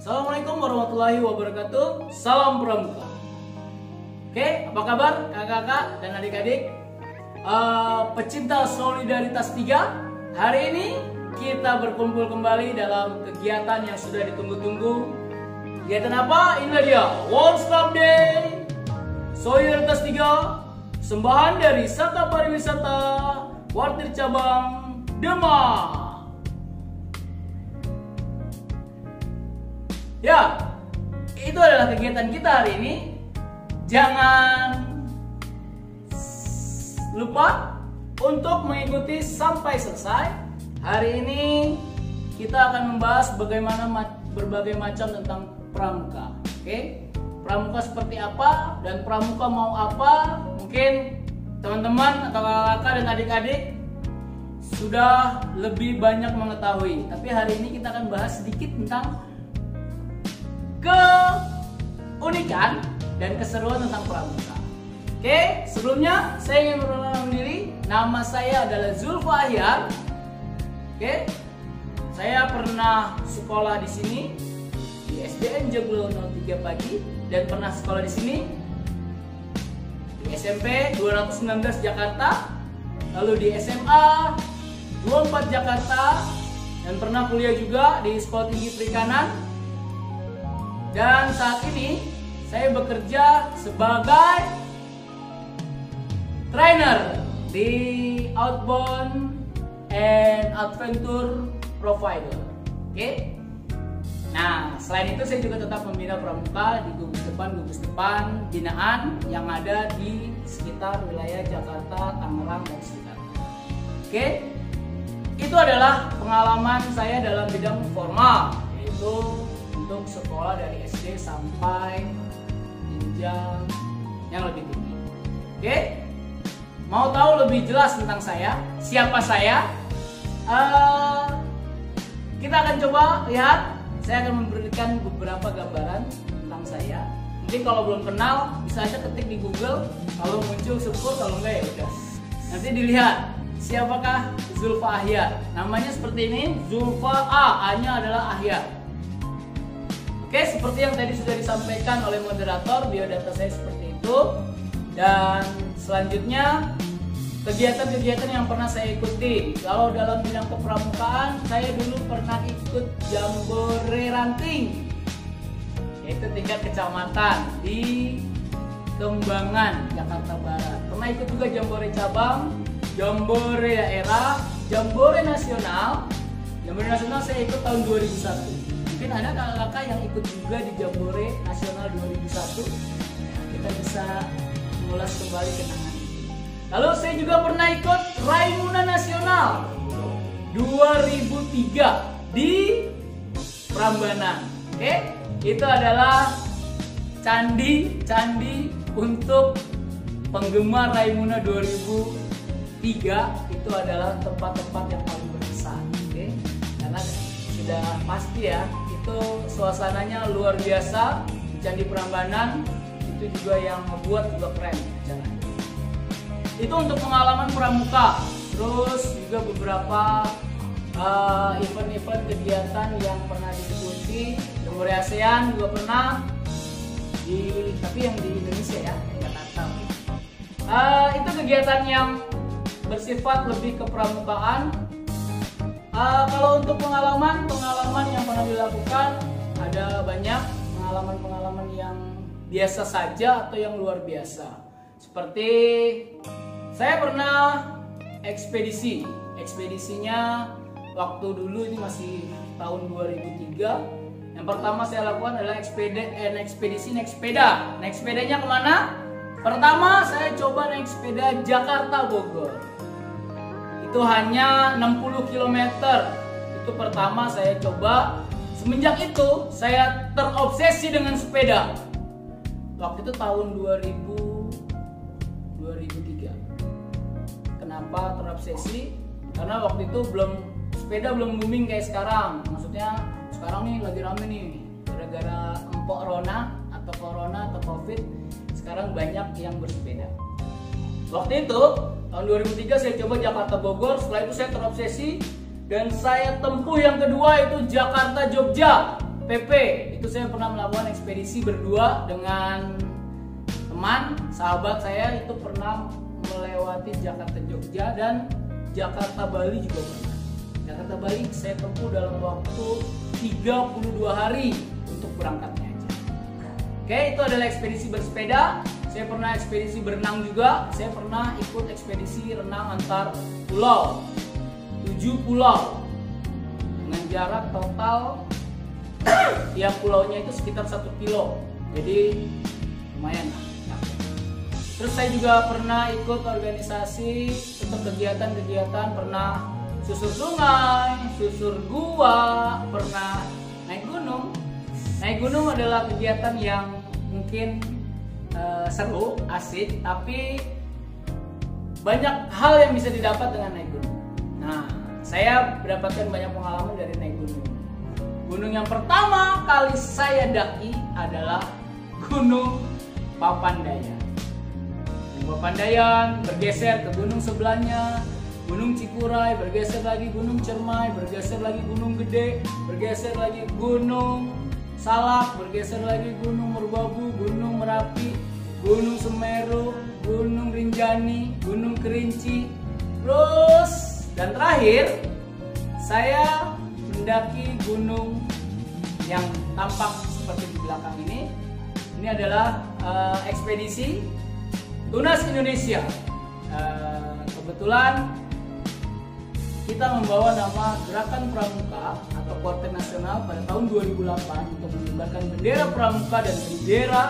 Assalamualaikum warahmatullahi wabarakatuh. Salam Pramuka. Oke, apa kabar kakak-kakak dan adik-adik? Pecinta Solidaritas 3. Hari ini kita berkumpul kembali dalam kegiatan yang sudah ditunggu-tunggu. Kegiatan apa? Inilah dia, World Cup Day Solidaritas 3, sembahan dari Sata Pariwisata Kuartir Cabang Demak. Ya, itu adalah kegiatan kita hari ini. Jangan lupa untuk mengikuti sampai selesai. Hari ini kita akan membahas bagaimana berbagai macam tentang pramuka. Oke? Pramuka seperti apa dan pramuka mau apa? Mungkin teman-teman atau kakak dan adik-adik sudah lebih banyak mengetahui. Tapi hari ini kita akan bahas sedikit tentang keunikan dan keseruan tentang pramuka. Oke, sebelumnya saya ingin memperkenalkan diri. Nama saya adalah Zulfa Ahyar. Oke, saya pernah sekolah di sini di SDN Joglo 03 Pagi dan pernah sekolah di sini di SMP 219 Jakarta, lalu di SMA 24 Jakarta, dan pernah kuliah juga di Sekolah Tinggi Perikanan. Dan saat ini saya bekerja sebagai trainer di Outbound and Adventure Provider. Oke. Nah, selain itu saya juga tetap membina pramuka di gugus depan binaan yang ada di sekitar wilayah Jakarta, Tangerang dan sekitarnya. Oke. Itu adalah pengalaman saya dalam bidang formal, yaitu untuk sekolah dari SD sampai jenjang yang lebih tinggi. Oke, mau tahu lebih jelas tentang saya? Siapa saya? Kita akan coba lihat. Saya akan memberikan beberapa gambaran tentang saya. Mungkin kalau belum kenal, bisa aja ketik di Google. Kalau muncul syukur, kalau enggak ya udah. Nanti dilihat siapakah Zulfa Ahyar. Namanya seperti ini, Zulfa A-nya adalah Ahyar. Oke, seperti yang tadi sudah disampaikan oleh moderator, biodata saya seperti itu. Dan selanjutnya, kegiatan-kegiatan yang pernah saya ikuti. Kalau dalam bidang kepramukaan, saya dulu pernah ikut Jambore Ranting, yaitu tingkat kecamatan di Kembangan, Jakarta Barat. Pernah ikut juga Jambore Cabang, Jambore Daerah, Jambore Nasional. Jambore Nasional saya ikut tahun 2001. Mungkin ada kakak-kakak yang ikut juga di Jambore Nasional 2001. Kita bisa mengulas kembali kenangan itu. Lalu saya juga pernah ikut Raimuna Nasional 2003 di Prambanan. Oke, itu adalah candi untuk penggemar Raimuna 2003. Itu adalah tempat-tempat yang paling berkesan. Oke, karena sudah pasti ya, itu suasananya luar biasa. Candi Prambanan itu juga yang membuat juga keren jalan. Itu untuk pengalaman pramuka. Terus juga beberapa event-event kegiatan yang pernah diikuti. Jambore ASEAN juga pernah tapi yang di Indonesia ya, Jakarta. Itu kegiatan yang bersifat lebih kepramukaan. Kalau untuk pengalaman yang pernah dilakukan, ada banyak pengalaman yang biasa saja atau yang luar biasa. Seperti saya pernah ekspedisi. Ekspedisinya waktu dulu ini masih tahun 2003. Yang pertama saya lakukan adalah ekspedisi naik sepeda. Naik sepedanya kemana? Pertama saya coba naik sepeda Jakarta Bogor. Itu hanya 60 km. Itu pertama saya coba. Semenjak itu saya terobsesi dengan sepeda. Waktu itu tahun 2003. Kenapa terobsesi? Karena waktu itu sepeda belum booming kayak sekarang. Maksudnya sekarang nih lagi rame nih gara-gara empok Rona atau Corona atau Covid. Sekarang banyak yang bersepeda. Waktu itu tahun 2003 saya coba Jakarta Bogor. Setelah itu saya terobsesi dan saya tempuh yang kedua itu Jakarta Jogja. PP, itu saya pernah melakukan ekspedisi berdua dengan teman, sahabat saya. Itu pernah melewati Jakarta Jogja dan Jakarta Bali juga pernah. Jakarta Bali saya tempuh dalam waktu 32 hari untuk berangkatnya aja. Oke, itu adalah ekspedisi bersepeda. Saya pernah ekspedisi berenang juga. Saya pernah ikut ekspedisi renang antar pulau, 7 pulau dengan jarak total tiap pulaunya itu sekitar 1 kilo. Jadi lumayan lah. Terus saya juga pernah ikut organisasi untuk kegiatan-kegiatan, pernah susur sungai, susur gua, pernah naik gunung. Naik gunung adalah kegiatan yang mungkin seru, asik, tapi banyak hal yang bisa didapat dengan naik gunung. Nah, saya mendapatkan banyak pengalaman dari naik gunung. Gunung yang pertama kali saya daki adalah Gunung Papandayan. Gunung Papandayan bergeser ke gunung sebelahnya, Gunung Cikuray, bergeser lagi Gunung Cermai, bergeser lagi Gunung Gede, bergeser lagi Gunung Salak, bergeser lagi Gunung Merbabu, Gunung Merapi, Gunung Semeru, Gunung Rinjani, Gunung Kerinci. Terus dan terakhir saya mendaki gunung yang tampak seperti di belakang ini. Ini adalah ekspedisi Tunas Indonesia. Kebetulan kita membawa nama Gerakan Pramuka atau Kuartet Nasional pada tahun 2008 untuk mengibarkan bendera Pramuka dan bendera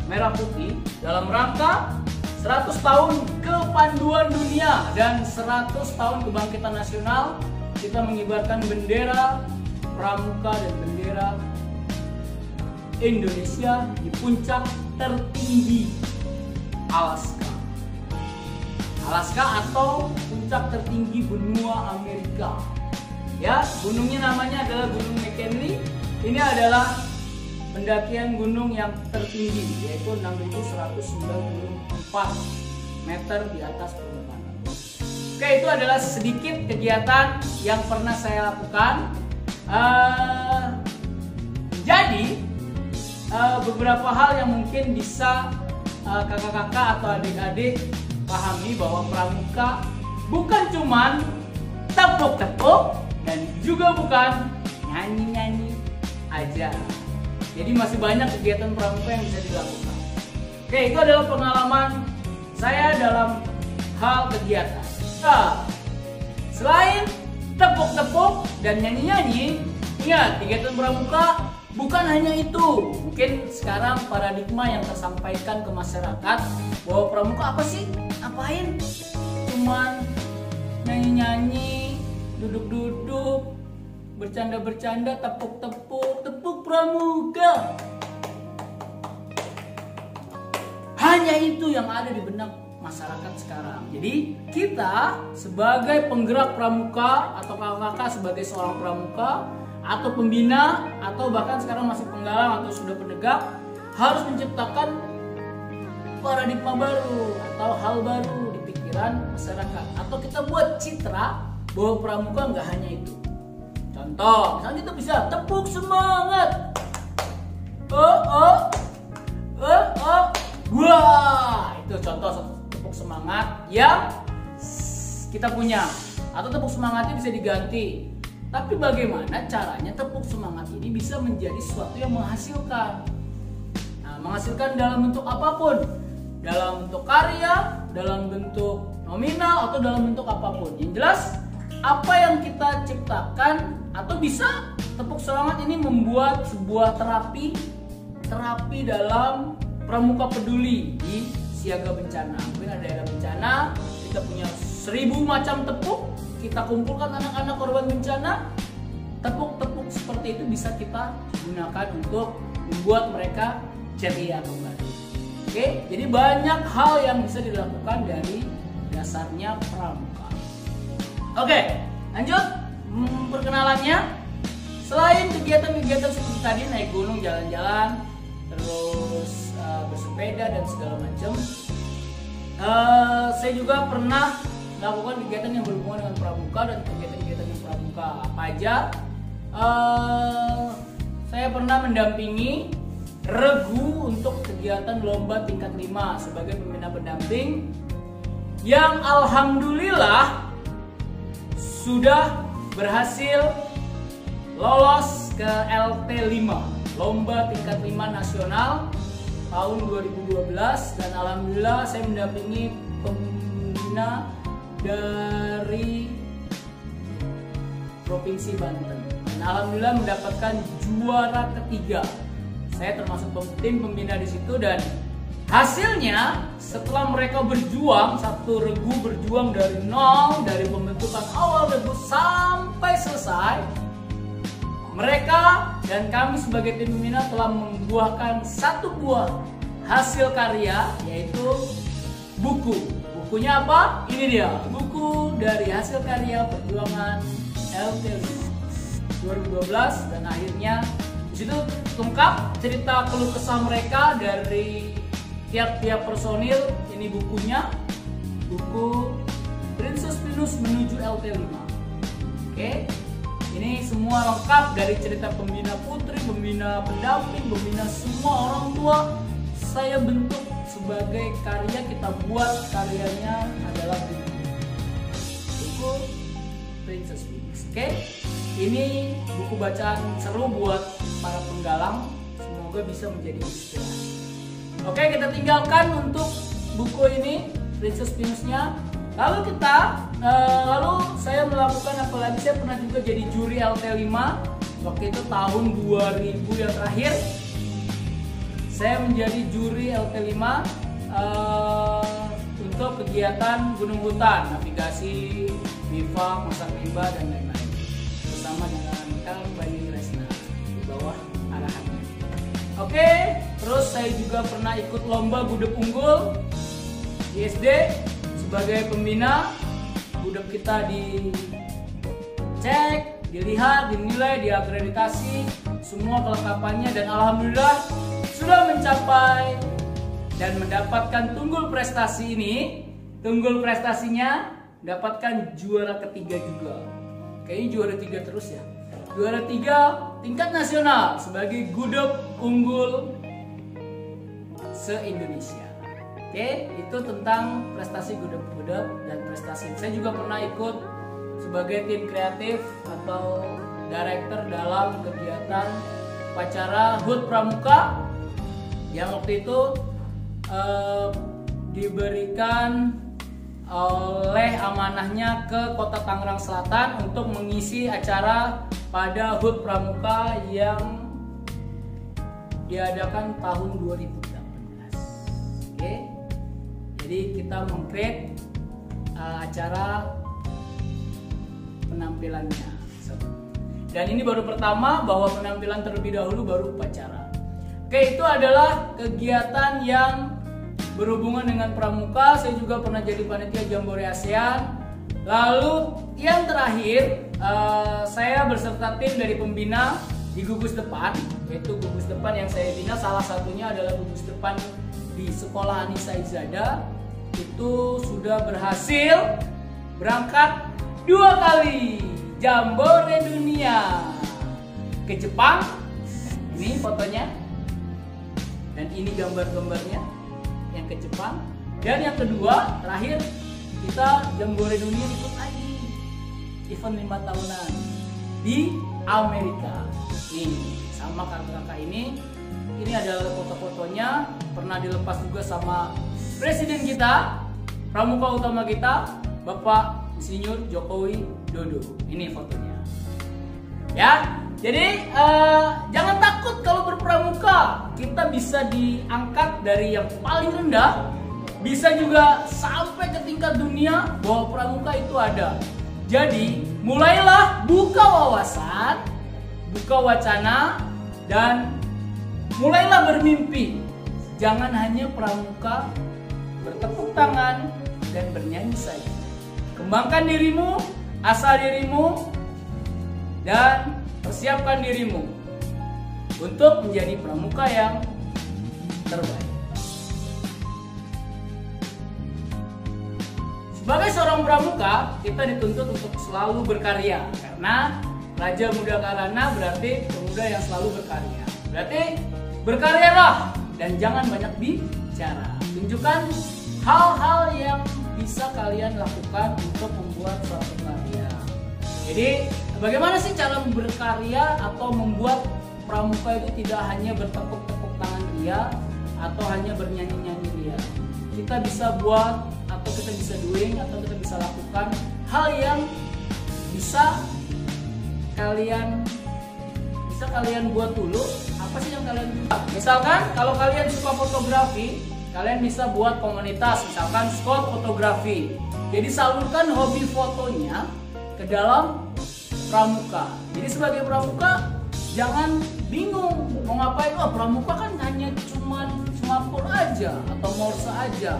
merah putih dalam rangka 100 tahun kepanduan dunia dan 100 tahun kebangkitan nasional. Kita mengibarkan bendera Pramuka dan bendera Indonesia di puncak tertinggi Alaska. Alaska atau puncak tertinggi benua Amerika. Ya, gunungnya namanya adalah Gunung McKinley. Ini adalah pendakian gunung yang tertinggi, yaitu 6.194 meter di atas permukaan laut. Oke, itu adalah sedikit kegiatan yang pernah saya lakukan. Jadi beberapa hal yang mungkin bisa kakak-kakak atau adik-adik pahami bahwa pramuka bukan cuman tepuk-tepuk dan juga bukan nyanyi-nyanyi aja. Jadi masih banyak kegiatan pramuka yang bisa dilakukan. Oke, itu adalah pengalaman saya dalam hal kegiatan. Nah, selain tepuk-tepuk dan nyanyi-nyanyi, ingat kegiatan pramuka bukan hanya itu. Mungkin sekarang paradigma yang tersampaikan ke masyarakat bahwa pramuka apa sih? Apain? Cuman nyanyi-nyanyi, duduk-duduk, bercanda-bercanda, tepuk pramuka. Hanya itu yang ada di benak masyarakat sekarang. Jadi kita sebagai penggerak pramuka atau kakak-kakak sebagai seorang pramuka atau pembina atau bahkan sekarang masih penggalang atau sudah penegak harus menciptakan paradigma baru atau hal baru di pikiran masyarakat, atau kita buat citra bahwa pramuka nggak hanya itu. Contoh, misalnya kita bisa tepuk semangat, wah, itu contoh tepuk semangat yang kita punya. Atau tepuk semangatnya bisa diganti. Tapi bagaimana caranya tepuk semangat ini bisa menjadi sesuatu yang menghasilkan? Nah, menghasilkan dalam bentuk apapun, dalam bentuk karya, dalam bentuk nominal, atau dalam bentuk apapun. Yang jelas, apa yang kita ciptakan atau bisa tepuk semangat ini membuat sebuah terapi dalam pramuka peduli di siaga bencana. Mungkin ada daerah bencana, kita punya 1000 macam tepuk, kita kumpulkan anak-anak korban bencana. Tepuk-tepuk seperti itu bisa kita gunakan untuk membuat mereka ceria kembali. Oke, jadi banyak hal yang bisa dilakukan dari dasarnya pramuka. Oke, lanjut perkenalannya. Selain kegiatan-kegiatan seperti tadi, naik gunung, jalan-jalan, terus bersepeda dan segala macam, saya juga pernah melakukan kegiatan yang berhubungan dengan pramuka. Dan kegiatan-kegiatan yang pramuka apa aja? Saya saya pernah mendampingi Regu untuk kegiatan lomba tingkat 5 sebagai pembina pendamping yang alhamdulillah sudah berhasil lolos ke LT5, lomba tingkat 5 nasional tahun 2012, dan alhamdulillah saya mendampingi pembina dari Provinsi Banten dan alhamdulillah mendapatkan juara ketiga. Saya termasuk tim pembina di situ, dan hasilnya setelah mereka berjuang, satu regu berjuang dari nol, dari pembentukan awal regu sampai selesai, mereka dan kami sebagai tim pembina telah membuahkan satu buah hasil karya, yaitu buku. Bukunya apa? Ini dia, buku dari hasil karya perjuangan LT5 2012, dan akhirnya di situ lengkap cerita keluh kesah mereka dari tiap-tiap personil. Ini bukunya, buku Princess Pinus menuju LT5. Oke, ini semua lengkap dari cerita pembina putri, pembina pendamping, pembina semua orang tua. Saya bentuk sebagai karya, kita buat karyanya adalah buku Princess Pinus. Oke, ini buku bacaan seru buat para penggalang, semoga bisa menjadi inspirasi. Oke, kita tinggalkan untuk buku ini Princess Pinusnya. Lalu saya melakukan apa lagi? Saya pernah juga jadi juri LT5 waktu itu tahun 2000 yang terakhir. Saya menjadi juri LT5 untuk kegiatan gunung hutan, navigasi, bivak, masak rimba dan lain-lain bersama dengan Kang Bani Resna di bawah arahannya. Oke, terus saya juga pernah ikut lomba gudeg unggul di SD sebagai pembina. Gudeg kita dicek, dilihat, dinilai, diakreditasi semua kelengkapannya, dan alhamdulillah sudah mencapai dan mendapatkan tunggul prestasi ini. Tunggul prestasinya dapatkan juara ketiga juga. Kayaknya juara 3 terus ya. Juara 3 tingkat nasional sebagai gudeg unggul se-Indonesia. Oke, itu tentang prestasi gudeg-gudeg dan prestasi. Saya juga pernah ikut sebagai tim kreatif atau director dalam kegiatan upacara HUT Pramuka yang waktu itu diberikan oleh amanahnya ke Kota Tangerang Selatan untuk mengisi acara pada HUT Pramuka yang diadakan tahun 2018. Oke, jadi kita meng-create acara penampilannya. Dan ini baru pertama, bahwa penampilan terlebih dahulu baru upacara. Oke, itu adalah kegiatan yang berhubungan dengan pramuka. Saya juga pernah jadi panitia Jambore ASEAN. Lalu yang terakhir, saya berserta tim dari pembina di gugus depan, yaitu gugus depan yang saya bina. Salah satunya adalah gugus depan di Sekolah Anissa Izada. Itu sudah berhasil berangkat 2 kali Jambore dunia ke Jepang. Ini fotonya, dan ini gambar-gambarnya yang ke Jepang. Dan yang kedua, terakhir, kita Jambore dunia ikut lagi event 5 tahunan di Amerika. Ini sama kakak-kakak ini adalah foto-fotonya, pernah dilepas juga sama presiden kita, pramuka utama kita, Bapak Insinyur Jokowi Dodo. Ini fotonya ya. Jadi jangan takut kalau berpramuka. Kita bisa diangkat dari yang paling rendah, bisa juga sampai ke tingkat dunia, bahwa pramuka itu ada. Jadi mulailah buka wawasan, buka wacana, dan mulailah bermimpi. Jangan hanya pramuka bertepuk tangan dan bernyanyi saja. Kembangkan dirimu, asah dirimu, dan persiapkan dirimu untuk menjadi pramuka yang terbaik. Sebagai seorang pramuka, kita dituntut untuk selalu berkarya, karena Raja Muda Karana berarti pemuda yang selalu berkarya. Berarti berkaryalah dan jangan banyak bicara. Tunjukkan hal-hal yang bisa kalian lakukan untuk membuat suatu karya. Jadi bagaimana sih cara berkarya atau membuat pramuka itu tidak hanya bertepuk-tepuk tangan ria atau hanya bernyanyi-nyanyi ria. Kita bisa buat atau kita bisa doing atau kita bisa lakukan hal yang bisa kalian buat dulu. Apa sih yang kalian buat? Misalkan kalau kalian suka fotografi, kalian bisa buat komunitas, misalkan Scott Fotografi. Jadi salurkan hobi fotonya ke dalam pramuka. Jadi sebagai pramuka jangan bingung mau ngapain. Oh, pramuka kan hanya cuman semapur aja atau morse aja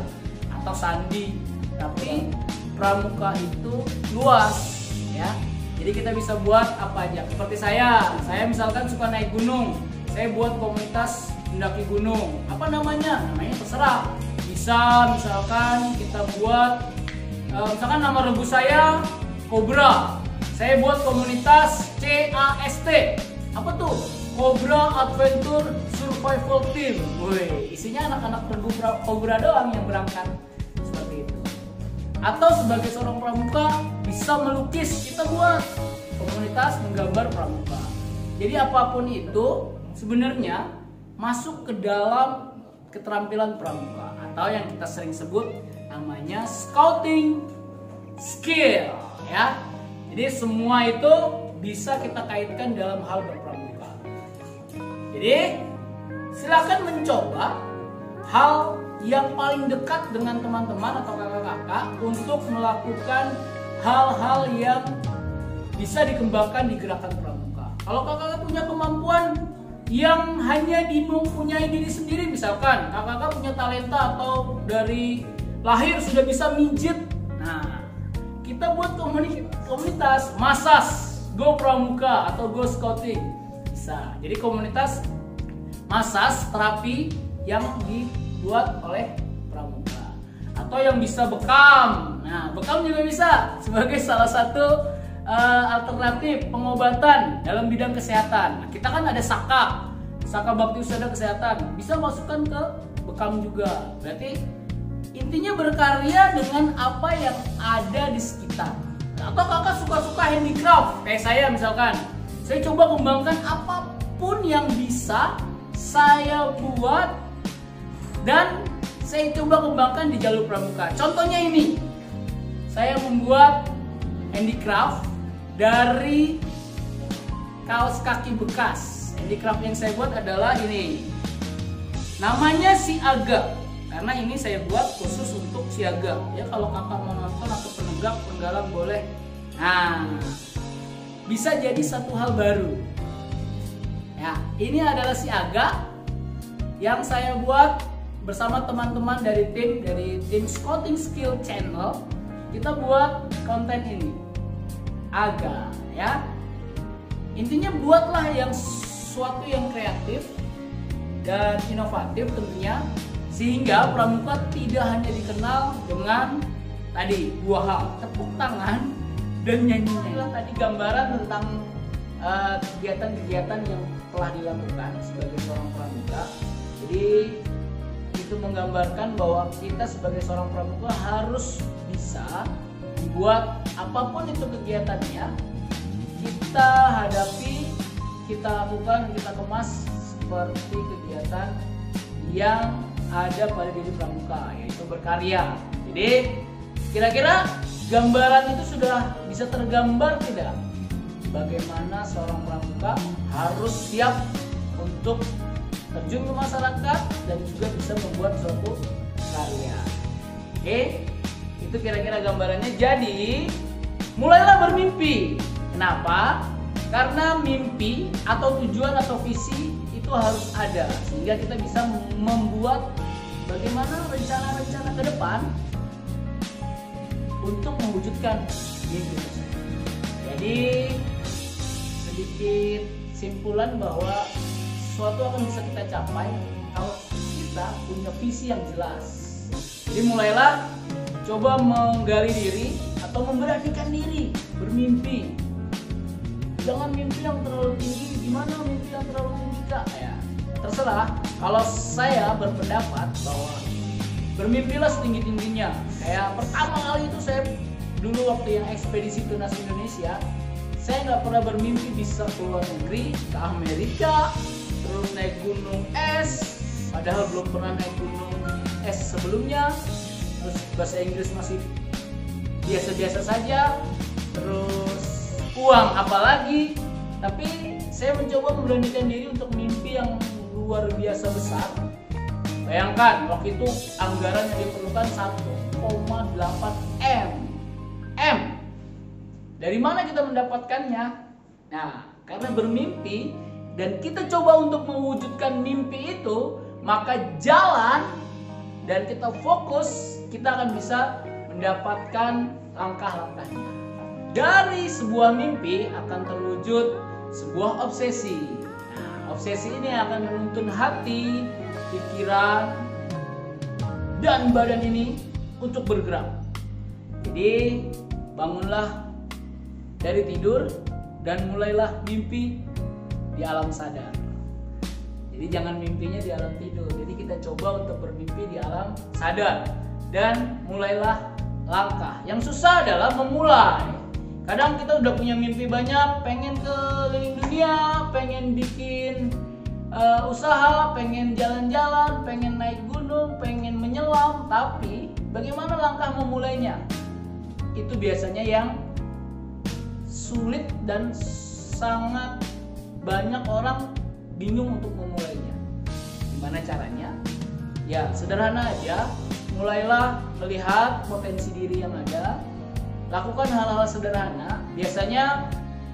atau sandi. Tapi pramuka itu luas ya. Jadi kita bisa buat apa aja. Seperti saya misalkan suka naik gunung. Saya buat komunitas mendaki gunung. Apa namanya? Namanya terserah. Bisa misalkan kita buat misalkan nama regu saya Cobra. Saya buat komunitas CAST. Apa tuh? Cobra Adventure Survival Team. Woi, isinya anak-anak regu Cobra doang yang berangkat. Seperti itu. Atau sebagai seorang pramuka bisa melukis, kita buat komunitas menggambar pramuka. Jadi apapun itu sebenarnya masuk ke dalam keterampilan pramuka atau yang kita sering sebut namanya scouting skill ya. Jadi semua itu bisa kita kaitkan dalam hal berpramuka. Jadi silakan mencoba hal yang paling dekat dengan teman-teman atau kakak-kakak untuk melakukan hal-hal yang bisa dikembangkan di gerakan pramuka. Kalau kakak-kakak punya kemampuan yang hanya mempunyai diri sendiri, misalkan kakak-kakak punya talenta atau dari lahir sudah bisa mijit, nah kita buat komunitas Masas Go Pramuka atau Go Scouting bisa. Jadi komunitas Masas terapi yang dibuat oleh pramuka. Atau yang bisa bekam. Nah, bekam juga bisa sebagai salah satu alternatif pengobatan dalam bidang kesehatan. Nah, kita kan ada Saka Bakti Usada Kesehatan, bisa masukkan ke bekam juga. Berarti intinya berkarya dengan apa yang ada di sekitar. Atau kakak suka-suka handicraft, kayak saya misalkan. Saya coba kembangkan apapun yang bisa saya buat dan saya coba kembangkan di jalur pramuka. Contohnya ini, saya membuat handicraft dari kaos kaki bekas. Handicraft yang saya buat adalah ini, namanya Siaga. Karena ini saya buat khusus untuk siaga. Ya kalau kakak mau nonton atau penegak, penggalang boleh. Nah, bisa jadi satu hal baru. Ya, ini adalah siaga yang saya buat bersama teman-teman dari tim Scouting Skill Channel. Kita buat konten ini. Aga, ya. Intinya buatlah yang sesuatu yang kreatif dan inovatif tentunya, sehingga pramuka tidak hanya dikenal dengan tadi dua hal, tepuk tangan dan nyanyi. Tadi gambaran tentang kegiatan-kegiatan yang telah dilakukan sebagai seorang pramuka. Jadi itu menggambarkan bahwa kita sebagai seorang pramuka harus bisa membuat apapun itu kegiatannya, kita hadapi, kita lakukan, kita kemas seperti kegiatan yang ada pada diri pramuka, yaitu berkarya. Jadi kira-kira gambaran itu sudah bisa tergambar tidak? Bagaimana seorang pramuka harus siap untuk terjun ke masyarakat dan juga bisa membuat suatu karya. Oke, itu kira-kira gambarannya. Jadi mulailah bermimpi. Kenapa? Karena mimpi atau tujuan atau visi itu harus ada, sehingga kita bisa membuat bagaimana rencana-rencana ke depan untuk mewujudkan mimpi tersebut. Jadi sedikit simpulan bahwa sesuatu akan bisa kita capai kalau kita punya visi yang jelas. Jadi mulailah coba menggali diri atau memberanikan diri bermimpi. Jangan mimpi yang terlalu tinggi. Gimana mimpi terserah. Kalau saya berpendapat bahwa bermimpilah setinggi-tingginya. Kayak pertama kali itu saya dulu waktu yang ekspedisi tunas Indonesia, saya nggak pernah bermimpi bisa ke luar negeri, ke Amerika, terus naik gunung es, padahal belum pernah naik gunung es sebelumnya. Terus bahasa Inggris masih biasa-biasa saja, terus uang apalagi. Tapi saya mencoba memberanikan diri untuk mimpi yang luar biasa besar. Bayangkan waktu itu anggaran yang diperlukan 1,8 M. Dari mana kita mendapatkannya? Nah, karena bermimpi dan kita coba untuk mewujudkan mimpi itu, maka jalan dan kita fokus, kita akan bisa mendapatkan langkah-langkahnya. Dari sebuah mimpi akan terwujud sebuah obsesi. Nah, obsesi ini akan menuntun hati, pikiran, dan badan ini untuk bergerak. Jadi bangunlah dari tidur dan mulailah mimpi di alam sadar. Jadi jangan mimpinya di alam tidur. Jadi kita coba untuk bermimpi di alam sadar dan mulailah langkah. Yang susah adalah memulai. Kadang kita udah punya mimpi banyak, pengen keliling dunia, pengen bikin usaha, pengen jalan-jalan, pengen naik gunung, pengen menyelam, tapi bagaimana langkah memulainya? Itu biasanya yang sulit dan sangat banyak orang bingung untuk memulainya. Gimana caranya? Ya sederhana aja, mulailah melihat potensi diri yang ada, lakukan hal-hal sederhana. Biasanya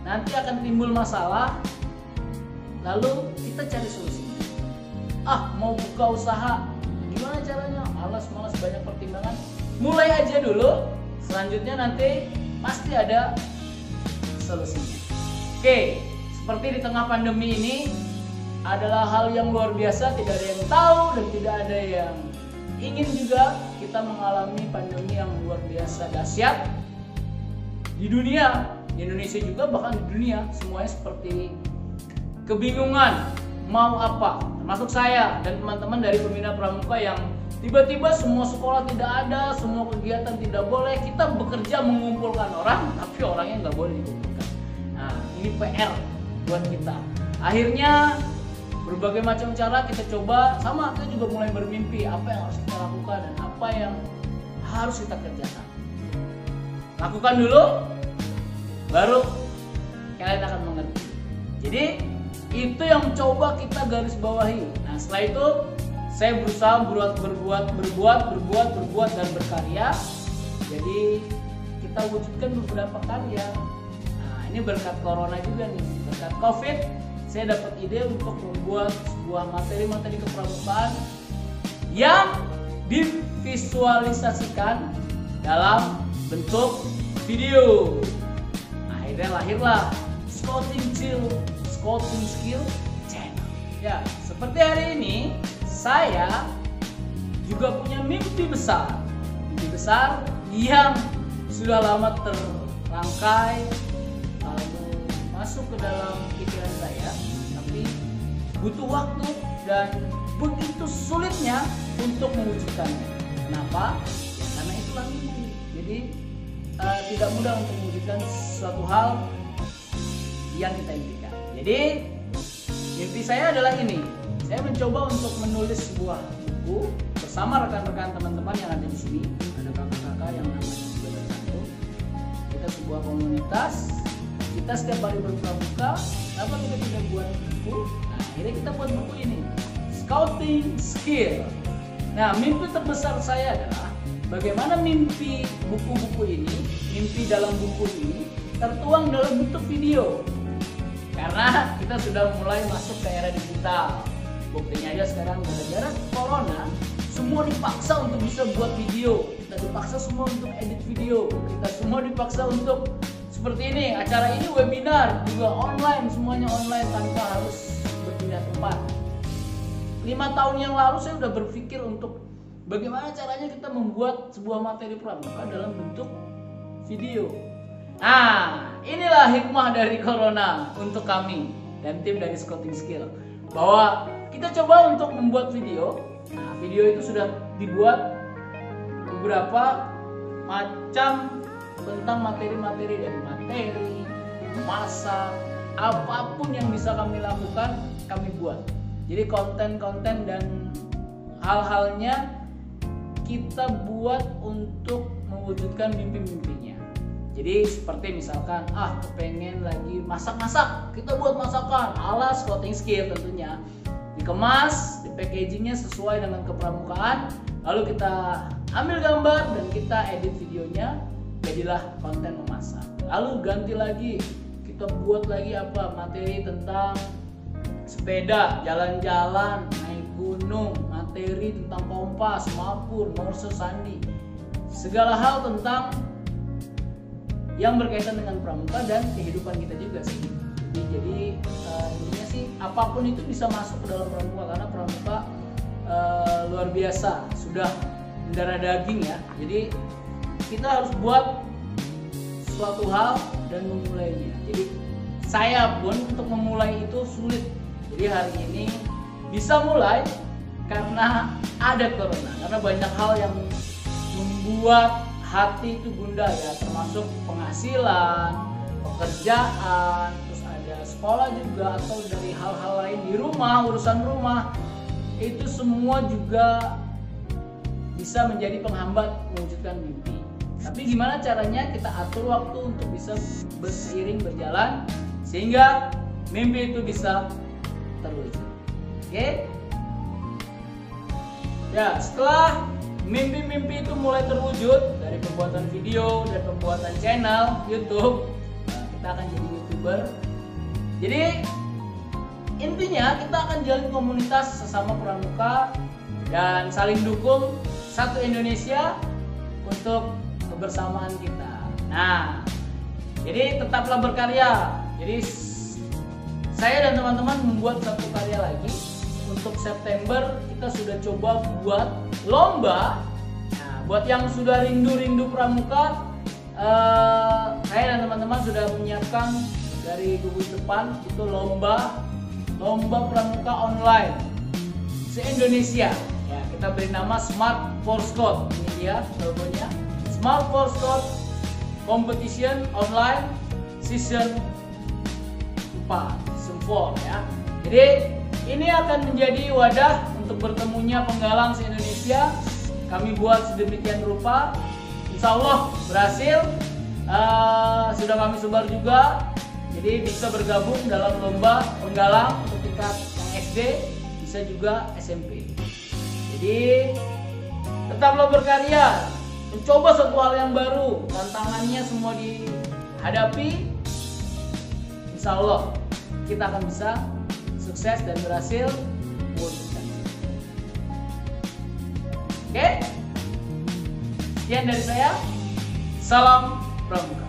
nanti akan timbul masalah, lalu kita cari solusinya. Mau buka usaha, gimana caranya? Malas banyak pertimbangan. Mulai aja dulu, selanjutnya nanti pasti ada solusinya. Oke, seperti di tengah pandemi ini adalah hal yang luar biasa, tidak ada yang tahu dan tidak ada yang ingin juga kita mengalami pandemi yang luar biasa dahsyat di dunia, di Indonesia juga, bahkan di dunia semuanya seperti kebingungan mau apa, termasuk saya dan teman-teman dari Pembina Pramuka yang tiba-tiba semua sekolah tidak ada, semua kegiatan tidak boleh. Kita bekerja mengumpulkan orang, tapi orangnya nggak boleh dikumpulkan. Nah, ini PR buat kita. Akhirnya berbagai macam cara kita coba, sama kita juga mulai bermimpi apa yang harus kita lakukan dan apa yang harus kita kerjakan. Lakukan dulu, baru kalian akan mengerti. Jadi itu yang coba kita garis bawahi. Nah, setelah itu saya berusaha berbuat dan berkarya. Jadi kita wujudkan beberapa karya. Nah, ini berkat corona juga nih, berkat COVID, saya dapat ide untuk membuat sebuah materi-materi kepramukaan yang divisualisasikan dalam bentuk video. Akhirnya lahirlah Scouting Skill Channel. Ya, seperti hari ini saya juga punya mimpi besar yang sudah lama terrangkai, lalu masuk ke dalam pikiran saya, tapi butuh waktu dan begitu sulitnya untuk mewujudkannya. Kenapa? Ya, karena itulah mimpi. Jadi tidak mudah untuk mewujudkan suatu hal yang kita impikan. Jadi mimpi saya adalah ini. Saya mencoba untuk menulis sebuah buku bersama rekan-rekan teman-teman yang ada di sini. Ada kakak-kakak yang namanya juga tercantum. Kita sebuah komunitas. Kita setiap hari berpramuka. Kenapa kita tidak buat buku? Nah, akhirnya kita buat buku ini, Scouting Skill. Nah, mimpi terbesar saya adalah bagaimana mimpi buku-buku ini, mimpi dalam buku ini tertuang dalam bentuk video. Karena kita sudah mulai masuk ke era digital. Buktinya aja sekarang gara-gara corona, semua dipaksa untuk bisa buat video. Kita dipaksa semua untuk edit video. Kita semua dipaksa untuk seperti ini. Acara ini webinar juga online, semuanya online tanpa harus berpindah tempat. 5 tahun yang lalu saya udah berpikir untuk bagaimana caranya kita membuat sebuah materi pramuka dalam bentuk video. Nah, inilah hikmah dari corona untuk kami dan tim dari Scouting Skill. bahwa kita coba untuk membuat video. Nah, video itu sudah dibuat beberapa macam tentang materi-materi, dari materi, masak, apapun yang bisa kami lakukan kami buat. Jadi konten-konten dan hal-halnya kita buat untuk mewujudkan mimpi-mimpinya. Jadi seperti misalkan kepengen lagi masak-masak, kita buat masakan ala scouting skill tentunya. Dikemas, di packagingnya sesuai dengan kepramukaan, lalu kita ambil gambar dan kita edit videonya, jadilah konten memasak. Lalu ganti lagi, kita buat lagi materi tentang sepeda, jalan-jalan, naik gunung, materi tentang kompas, mapur, morse, sandi, segala hal tentang yang berkaitan dengan pramuka dan kehidupan kita juga sih. Jadi intinya sih apapun itu bisa masuk ke dalam pramuka, karena pramuka luar biasa, sudah mendarah daging ya. Jadi kita harus buat suatu hal dan memulainya. Jadi saya pun untuk memulai itu sulit. Jadi hari ini bisa mulai karena ada corona, karena banyak hal yang membuat hati itu gundah ya, termasuk penghasilan, pekerjaan, terus ada sekolah juga, atau dari hal-hal lain di rumah, urusan rumah, itu semua juga bisa menjadi penghambat mewujudkan mimpi. Tapi gimana caranya kita atur waktu untuk bisa berseiring berjalan sehingga mimpi itu bisa terwujud. Oke? Ya, setelah mimpi-mimpi itu mulai terwujud dari pembuatan video dan pembuatan channel YouTube, kita akan jadi YouTuber. Jadi intinya kita akan jalin komunitas sesama pramuka dan saling dukung satu Indonesia untuk kebersamaan kita. Nah, jadi tetaplah berkarya. Jadi saya dan teman-teman membuat satu karya lagi. Untuk September kita sudah coba buat lomba. Nah, buat yang sudah rindu pramuka, saya dan teman-teman sudah menyiapkan dari gugus depan itu lomba pramuka online se-Indonesia. Ya, kita beri nama Smart Force Scout. Ini dia logonya. Smart Force Scout Competition Online Season 4 ya. Jadi ini akan menjadi wadah untuk bertemunya penggalang se-Indonesia. Kami buat sedemikian rupa, insya Allah berhasil. Sudah kami sebar juga, jadi bisa bergabung dalam lomba penggalang ketika yang SD, bisa juga SMP. Jadi tetaplah berkarya, mencoba suatu hal yang baru, tantangannya semua dihadapi. Insya Allah kita akan bisa sukses dan berhasil mewujudkan. Oke? Sekian dari saya. Salam pramuka.